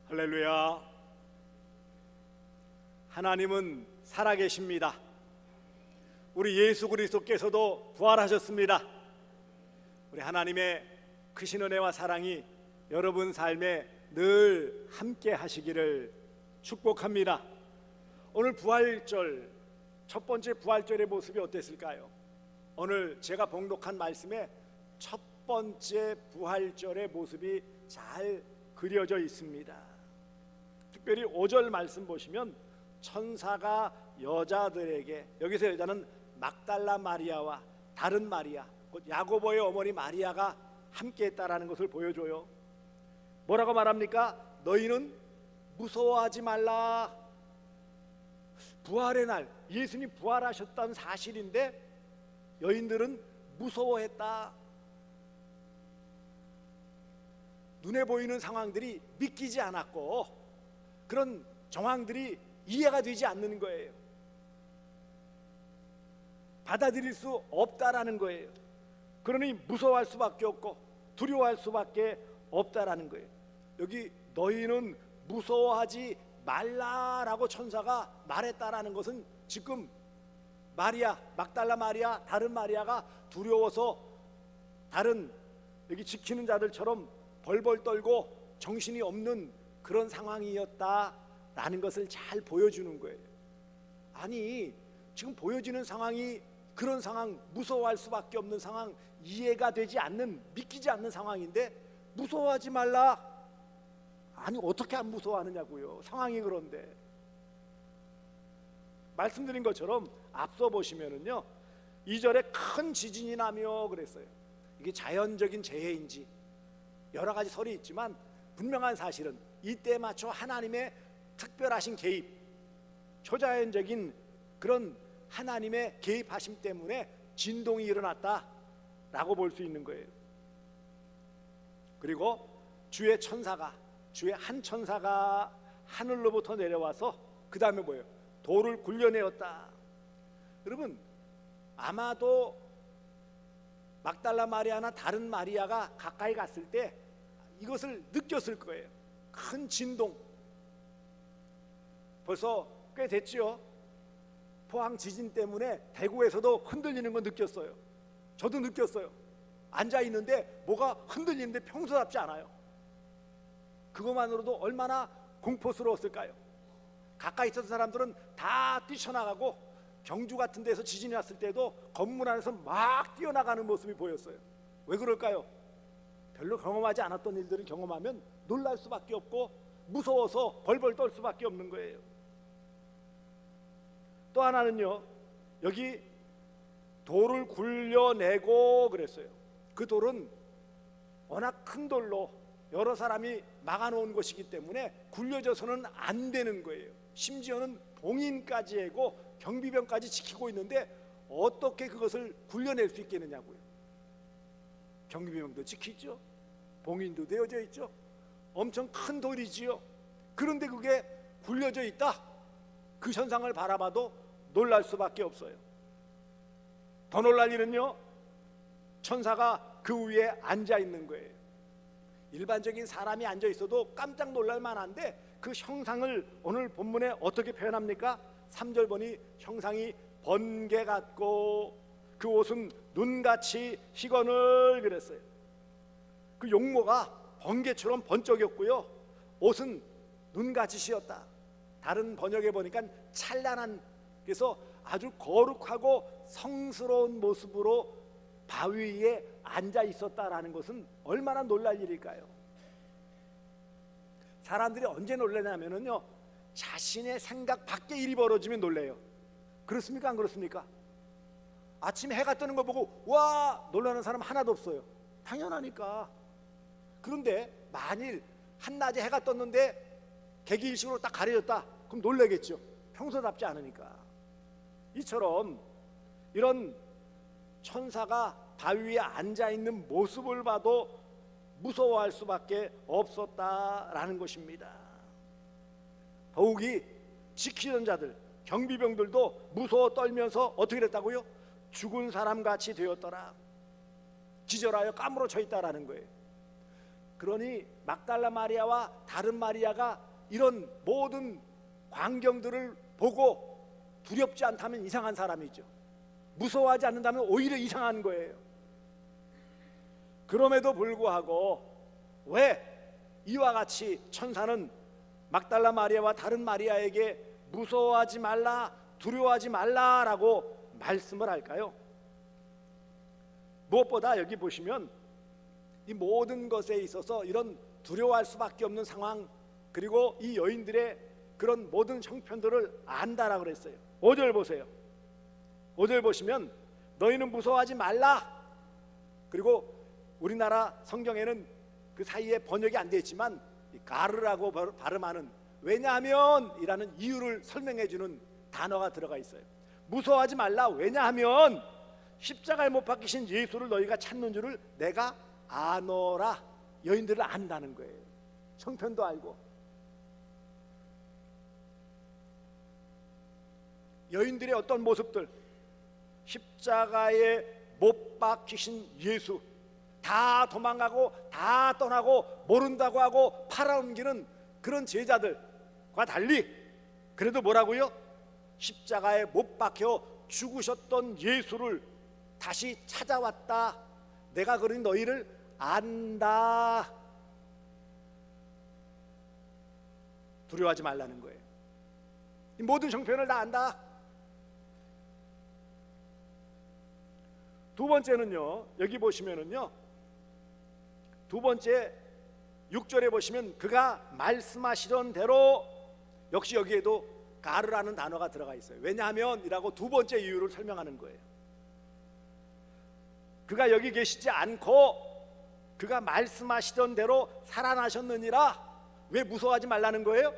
할렐루야. 하나님은 살아계십니다. 우리 예수 그리스도께서도 부활하셨습니다. 우리 하나님의 크신 은혜와 사랑이 여러분 삶에 늘 함께 하시기를 축복합니다. 오늘 부활절, 첫 번째 부활절의 모습이 어땠을까요? 오늘 제가 봉독한 말씀에 첫 번째 부활절의 모습이 잘 그려져 있습니다. 특별히 5절 말씀 보시면 천사가 여자들에게, 여기서 여자는 막달라 마리아와 다른 마리아, 곧 야고보의 어머니 마리아가 함께 했다라는 것을 보여줘요. 뭐라고 말합니까? 너희는 무서워하지 말라. 부활의 날, 예수님 부활하셨다는 사실인데 여인들은 무서워했다. 눈에 보이는 상황들이 믿기지 않았고 그런 정황들이 이해가 되지 않는 거예요. 받아들일 수 없다라는 거예요. 그러니 무서워할 수밖에 없고 두려워할 수밖에 없다라는 거예요. 여기 너희는 무서워하지 말라라고 천사가 말했다라는 것은 지금 마리아, 막달라 마리아, 다른 마리아가 두려워서 다른 여기 지키는 자들처럼 벌벌 떨고 정신이 없는 그런 상황이었다라는 것을 잘 보여주는 거예요. 아니, 지금 보여지는 상황이 그런 상황, 무서워할 수밖에 없는 상황, 이해가 되지 않는, 믿기지 않는 상황인데 무서워하지 말라. 아니, 어떻게 안 무서워하느냐고요. 상황이 그런데. 말씀드린 것처럼 앞서 보시면은요, 2절에 큰 지진이 나며 그랬어요. 이게 자연적인 재해인지 여러 가지 설이 있지만 분명한 사실은 이때에 맞춰 하나님의 특별하신 개입, 초자연적인 그런 하나님의 개입하심 때문에 진동이 일어났다라고 볼 수 있는 거예요. 그리고 주의 한 천사가 하늘로부터 내려와서 그 다음에 뭐예요? 돌을 굴려내었다. 여러분, 아마도 막달라 마리아나 다른 마리아가 가까이 갔을 때 이것을 느꼈을 거예요. 큰 진동. 벌써 꽤 됐죠. 포항 지진 때문에 대구에서도 흔들리는 거 느꼈어요. 저도 느꼈어요. 앉아 있는데 뭐가 흔들리는데 평소답지 않아요. 그것만으로도 얼마나 공포스러웠을까요? 가까이 있었던 사람들은 다 뛰쳐나가고 경주 같은 데서 지진이 났을 때도 건물 안에서 막 뛰어나가는 모습이 보였어요. 왜 그럴까요? 별로 경험하지 않았던 일들을 경험하면 놀랄 수밖에 없고 무서워서 벌벌 떨 수밖에 없는 거예요. 또 하나는요, 여기 돌을 굴려내고 그랬어요. 그 돌은 워낙 큰 돌로 여러 사람이 막아놓은 것이기 때문에 굴려져서는 안 되는 거예요. 심지어는 봉인까지 하고 경비병까지 지키고 있는데 어떻게 그것을 굴려낼 수 있겠느냐고요. 경비병도 지키죠. 봉인도 되어져 있죠. 엄청 큰 돌이지요. 그런데 그게 굴려져 있다. 그 현상을 바라봐도 놀랄 수밖에 없어요. 더 놀랄 일은요, 천사가 그 위에 앉아 있는 거예요. 일반적인 사람이 앉아 있어도 깜짝 놀랄 만한데 그 형상을 오늘 본문에 어떻게 표현합니까? 3절 보니 형상이 번개 같고 그 옷은 눈같이 희건을 그랬어요. 그 용모가 번개처럼 번쩍였고요, 옷은 눈같이 씌었다. 다른 번역에 보니까 찬란한, 그래서 아주 거룩하고 성스러운 모습으로 바위 위에 앉아 있었다라는 것은 얼마나 놀랄 일일까요? 사람들이 언제 놀라냐면요, 자신의 생각 밖의 일이 벌어지면 놀래요. 그렇습니까? 안 그렇습니까? 아침에 해가 뜨는 거 보고 와 놀라는 사람 하나도 없어요. 당연하니까. 그런데 만일 한낮에 해가 떴는데 개기일식으로 딱 가려졌다, 그럼 놀라겠죠. 평소답지 않으니까. 이처럼 이런 천사가 바위 위에 앉아있는 모습을 봐도 무서워할 수밖에 없었다라는 것입니다. 더욱이 지키는 자들, 경비병들도 무서워 떨면서 어떻게 됐다고요? 죽은 사람같이 되었더라. 기절하여 까무러쳐 있다라는 거예요. 그러니 막달라 마리아와 다른 마리아가 이런 모든 광경들을 보고 두렵지 않다면 이상한 사람이죠. 무서워하지 않는다면 오히려 이상한 거예요. 그럼에도 불구하고 왜 이와 같이 천사는 막달라 마리아와 다른 마리아에게 무서워하지 말라, 두려워하지 말라라고 말씀을 할까요? 무엇보다 여기 보시면 이 모든 것에 있어서 이런 두려워할 수밖에 없는 상황, 그리고 이 여인들의 그런 모든 형편들을 안다라고 그랬어요. 5절 보세요. 5절 보시면 너희는 무서워하지 말라. 그리고 우리나라 성경에는 그 사이에 번역이 안 되어 있지만 가르라고 발음하는 왜냐하면 이라는 이유를 설명해 주는 단어가 들어가 있어요. 무서워하지 말라. 왜냐하면 십자가에 못 박히신 예수를 너희가 찾는 줄을 내가 아노라. 여인들을 안다는 거예요. 형편도 알고. 여인들의 어떤 모습들, 십자가에 못 박히신 예수, 다 도망가고 다 떠나고 모른다고 하고 팔아넘기는 그런 제자들과 달리 그래도 뭐라고요? 십자가에 못 박혀 죽으셨던 예수를 다시 찾아왔다. 내가 그러니 너희를 안다. 두려워하지 말라는 거예요. 이 모든 형편을 다 안다. 두 번째는요, 여기 보시면은요, 두 번째 6절에 보시면 그가 말씀하시던 대로, 역시 여기에도 가르라는 단어가 들어가 있어요. 왜냐하면 이라고 두 번째 이유를 설명하는 거예요. 그가 여기 계시지 않고 그가 말씀하시던 대로 살아나셨느니라. 왜 무서워하지 말라는 거예요?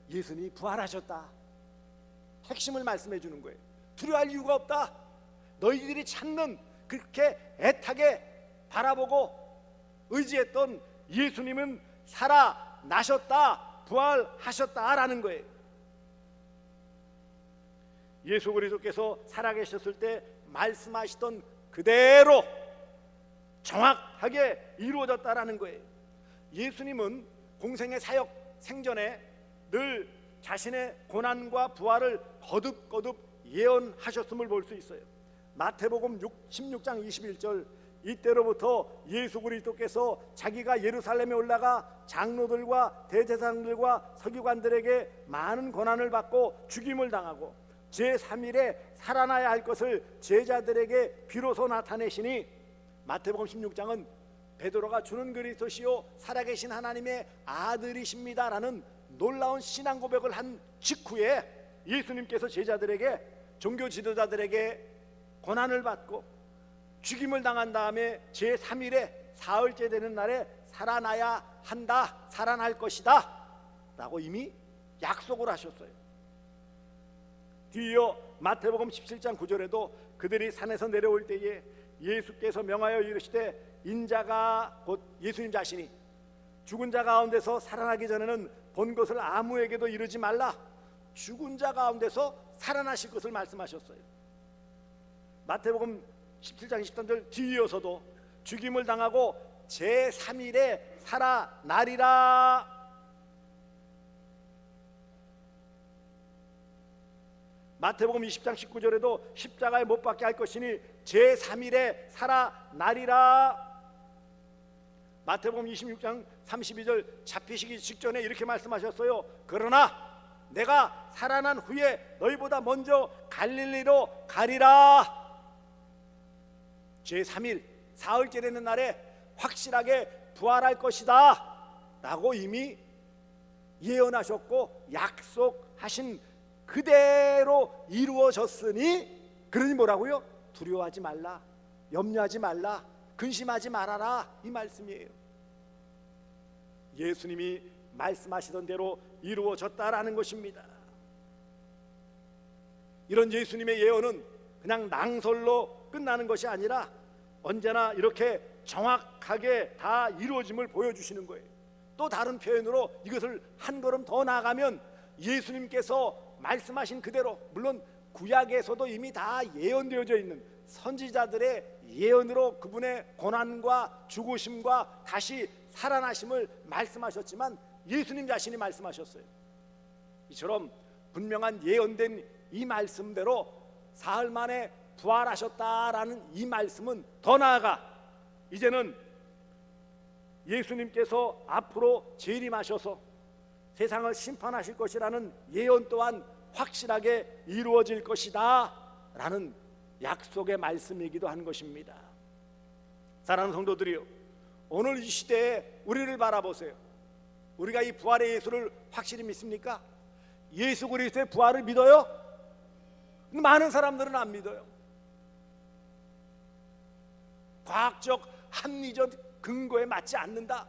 예수님이 부활하셨다. 핵심을 말씀해 주는 거예요. 두려워할 이유가 없다. 너희들이 찾는, 그렇게 애타게 바라보고 의지했던 예수님은 살아나셨다, 부활하셨다라는 거예요. 예수 그리스도께서 살아계셨을 때 말씀하시던 그대로 정확하게 이루어졌다라는 거예요. 예수님은 공생의 사역 생전에 늘 자신의 고난과 부활을 거듭거듭 예언하셨음을 볼 수 있어요. 마태복음 16장 21절, 이때로부터 예수 그리스도께서 자기가 예루살렘에 올라가 장로들과 대제사장들과 서기관들에게 많은 고난을 받고 죽임을 당하고 제3일에 살아나야 할 것을 제자들에게 비로소 나타내시니, 마태복음 16장은 베드로가 주는 그리스도시요 살아계신 하나님의 아들이십니다라는 놀라운 신앙 고백을 한 직후에 예수님께서 제자들에게, 종교 지도자들에게 고난을 받고 죽임을 당한 다음에 제3일에 사흘째 되는 날에 살아나야 한다, 살아날 것이다 라고 이미 약속을 하셨어요. 뒤이어 마태복음 17장 9절에도 그들이 산에서 내려올 때에 예수께서 명하여 이르시되 인자가, 곧 예수님 자신이 죽은 자 가운데서 살아나기 전에는 본 것을 아무에게도 이르지 말라. 죽은 자 가운데서 살아나실 것을 말씀하셨어요. 마태복음 17장 23절 뒤이어서도 죽임을 당하고 제3일에 살아나리라. 마태복음 20장 19절에도 십자가에 못 박게 할 것이니 제3일에 살아나리라. 마태복음 26장 32절 잡히시기 직전에 이렇게 말씀하셨어요. 그러나 내가 살아난 후에 너희보다 먼저 갈릴리로 가리라. 제3일 사흘째 되는 날에 확실하게 부활할 것이다 라고 이미 예언하셨고 약속하신 그대로 이루어졌으니, 그러니 뭐라고요? 두려워하지 말라, 염려하지 말라, 근심하지 말아라, 이 말씀이에요. 예수님이 말씀하시던 대로 이루어졌다라는 것입니다. 이런 예수님의 예언은 그냥 낭설로 끝나는 것이 아니라 언제나 이렇게 정확하게 다 이루어짐을 보여주시는 거예요. 또 다른 표현으로 이것을 한 걸음 더 나아가면 예수님께서 말씀하신 그대로, 물론 구약에서도 이미 다 예언되어져 있는 선지자들의 예언으로 그분의 고난과 죽으심과 다시 살아나심을 말씀하셨지만 예수님 자신이 말씀하셨어요. 이처럼 분명한 예언된 이 말씀대로 사흘 만에 부활하셨다라는 이 말씀은 더 나아가 이제는 예수님께서 앞으로 재림하셔서 세상을 심판하실 것이라는 예언 또한 확실하게 이루어질 것이다 라는 약속의 말씀이기도 한 것입니다. 사랑하는 성도들이요, 오늘 이 시대에 우리를 바라보세요. 우리가 이 부활의 예수를 확실히 믿습니까? 예수 그리스도의 부활을 믿어요? 많은 사람들은 안 믿어요. 과학적 합리적 근거에 맞지 않는다.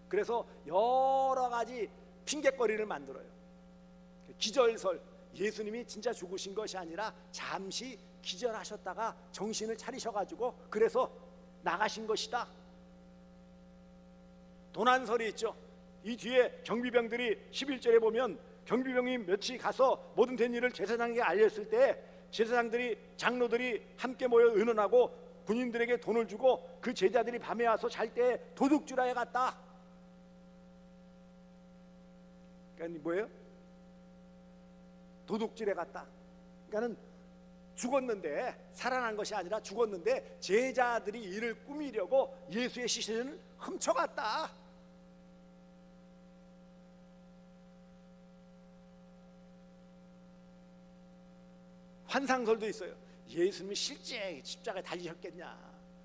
그래서 여러 가지 핑계거리를 만들어요. 기절설, 예수님이 진짜 죽으신 것이 아니라 잠시 기절하셨다가 정신을 차리셔가지고 그래서 나가신 것이다. 도난설이 있죠. 이 뒤에 경비병들이 11절에 보면 경비병이 며칠 가서 모든 된 일을 제사장에게 알렸을 때 제사장들이 장로들이 함께 모여 의논하고 군인들에게 돈을 주고 그 제자들이 밤에 와서 잘 때 도둑질하여 갔다. 그러니까 뭐예요? 도둑질해 갔다. 그러니까는 죽었는데 살아난 것이 아니라 죽었는데 제자들이 이를 꾸미려고 예수의 시신을 훔쳐갔다. 환상설도 있어요. 예수님이 실제 십자가에 달리셨겠냐,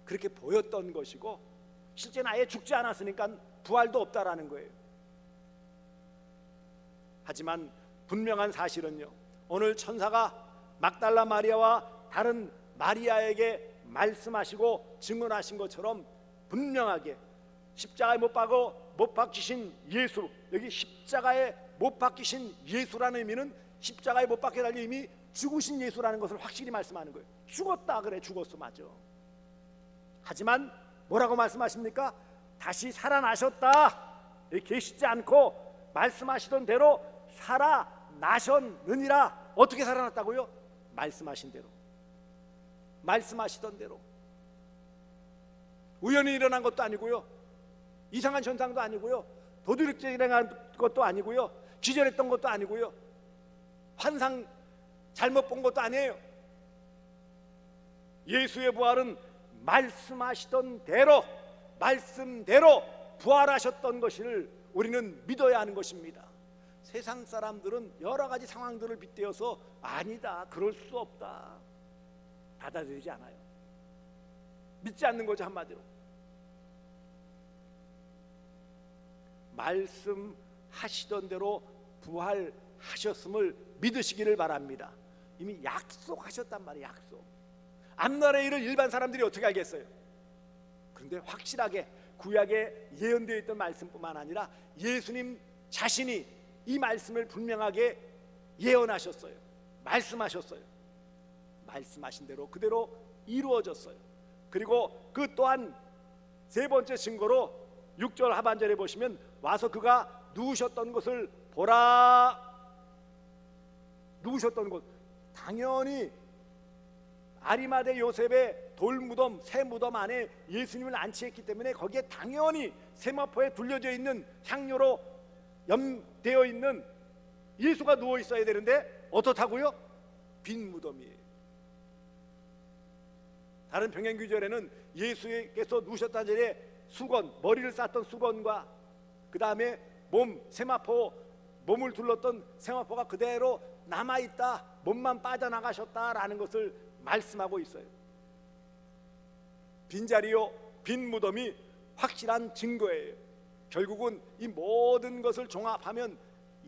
그렇게 보였던 것이고 실제는 아예 죽지 않았으니까 부활도 없다라는 거예요. 하지만 분명한 사실은요, 오늘 천사가 막달라 마리아와 다른 마리아에게 말씀하시고 증언하신 것처럼 분명하게 십자가에 못 박히신 예수, 여기 십자가에 못 박히신 예수라는 의미는 십자가에 못 박혀 달려 이미 죽으신 예수라는 것을 확실히 말씀하는 거예요. 죽었다 그래, 죽었어, 맞아. 하지만 뭐라고 말씀하십니까? 다시 살아나셨다. 계시지 않고 말씀하시던 대로 살아나셨느니라. 어떻게 살아났다고요? 말씀하신 대로, 말씀하시던 대로. 우연히 일어난 것도 아니고요, 이상한 현상도 아니고요, 도둑질한 것도 아니고요, 기절했던 것도 아니고요, 환상 잘못 본 것도 아니에요. 예수의 부활은 말씀하시던 대로, 말씀대로 부활하셨던 것을 우리는 믿어야 하는 것입니다. 세상 사람들은 여러 가지 상황들을 빗대어서 아니다, 그럴 수 없다, 받아들이지 않아요. 믿지 않는 거죠, 한마디로. 말씀하시던 대로 부활하셨음을 믿으시기를 바랍니다. 이미 약속하셨단 말이에요. 약속. 앞날의 일을 일반 사람들이 어떻게 알겠어요? 그런데 확실하게 구약에 예언되어 있던 말씀뿐만 아니라 예수님 자신이 이 말씀을 분명하게 예언하셨어요. 말씀하셨어요. 말씀하신 대로 그대로 이루어졌어요. 그리고 그 또한 세 번째 증거로 6절 하반절에 보시면 와서 그가 누우셨던 것을 보라. 누우셨던 곳, 당연히 아리마대 요셉의 돌무덤, 새 무덤 안에 예수님을 안치했기 때문에 거기에 당연히 세마포에 둘려져 있는 향료로 염되어 있는 예수가 누워 있어야 되는데 어떻다고요? 빈 무덤이에요. 다른 평행규절에는 예수께서 누우셨다는 자리에 수건, 머리를 쌌던 수건과 그 다음에 세마포, 몸을 둘렀던 세마포가 그대로 남아있다, 몸만 빠져나가셨다라는 것을 말씀하고 있어요. 빈자리요, 빈 무덤이 확실한 증거예요. 결국은 이 모든 것을 종합하면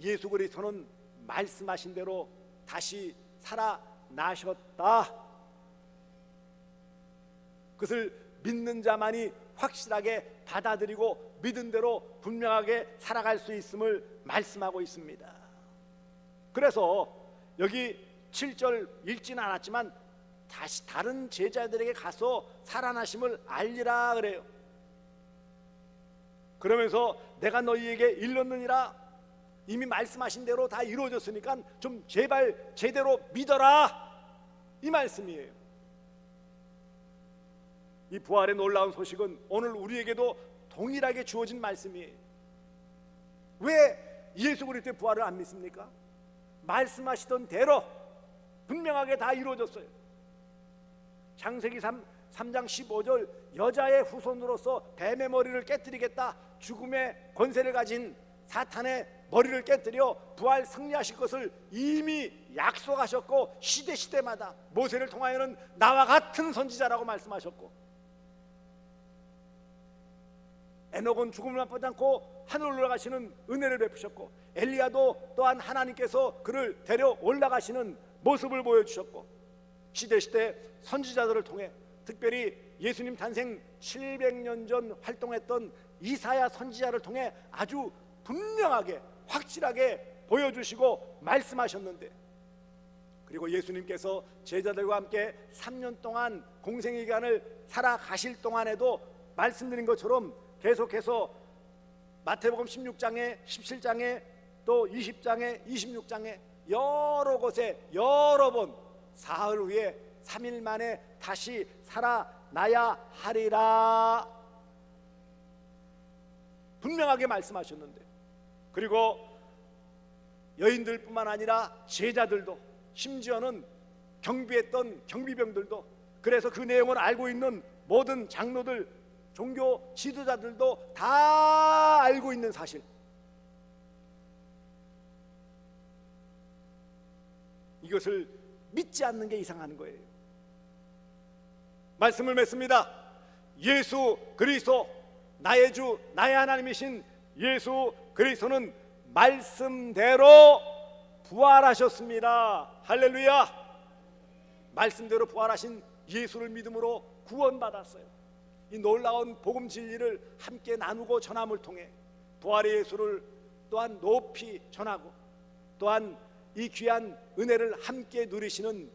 예수 그리스도는 말씀하신 대로 다시 살아나셨다. 그것을 믿는 자만이 확실하게 받아들이고 믿은 대로 분명하게 살아갈 수 있음을 말씀하고 있습니다. 그래서 여기 7절 읽지는 않았지만 다시 다른 제자들에게 가서 살아나심을 알리라 그래요. 그러면서 내가 너희에게 일렀느니라, 이미 말씀하신 대로 다 이루어졌으니까 좀 제발 제대로 믿어라, 이 말씀이에요. 이 부활의 놀라운 소식은 오늘 우리에게도 동일하게 주어진 말씀이에요. 왜 예수 그리스도의 부활을 안 믿습니까? 말씀하시던 대로 분명하게 다 이루어졌어요. 창세기 3장 15절 여자의 후손으로서 뱀의 머리를 깨뜨리겠다, 죽음의 권세를 가진 사탄의 머리를 깨뜨려 부활 승리하실 것을 이미 약속하셨고, 시대마다 모세를 통하여는 나와 같은 선지자라고 말씀하셨고, 에녹은 죽음을 맛보지 않고 하늘로 올라가시는 은혜를 베푸셨고, 엘리야도 또한 하나님께서 그를 데려 올라가시는 모습을 보여주셨고, 시대 선지자들을 통해 특별히 예수님 탄생 700년 전 활동했던 이사야 선지자를 통해 아주 분명하게 확실하게 보여주시고 말씀하셨는데, 그리고 예수님께서 제자들과 함께 3년 동안 공생의 기간을 살아가실 동안에도 말씀드린 것처럼 계속해서 마태복음 16장에 17장에 또 20장에 26장에 여러 곳에 여러 번 사흘 후에 3일 만에 다시 살아나야 하리라 분명하게 말씀하셨는데, 그리고 여인들뿐만 아니라 제자들도, 심지어는 경비했던 경비병들도, 그래서 그 내용을 알고 있는 모든 장로들, 종교 지도자들도 다 알고 있는 사실, 이것을 믿지 않는 게 이상한 거예요. 말씀을 맺습니다. 예수 그리스도, 나의 주 나의 하나님이신 예수 그리스도는 말씀대로 부활하셨습니다. 할렐루야. 말씀대로 부활하신 예수를 믿음으로 구원받았어요. 이 놀라운 복음 진리를 함께 나누고 전함을 통해 부활의 예수를 또한 높이 전하고, 또한 이 귀한 은혜를 함께 누리시는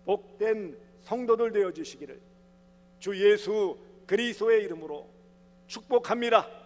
복된 성도들 되어 주시기를 주 예수 그리스도의 이름으로 축복합니다.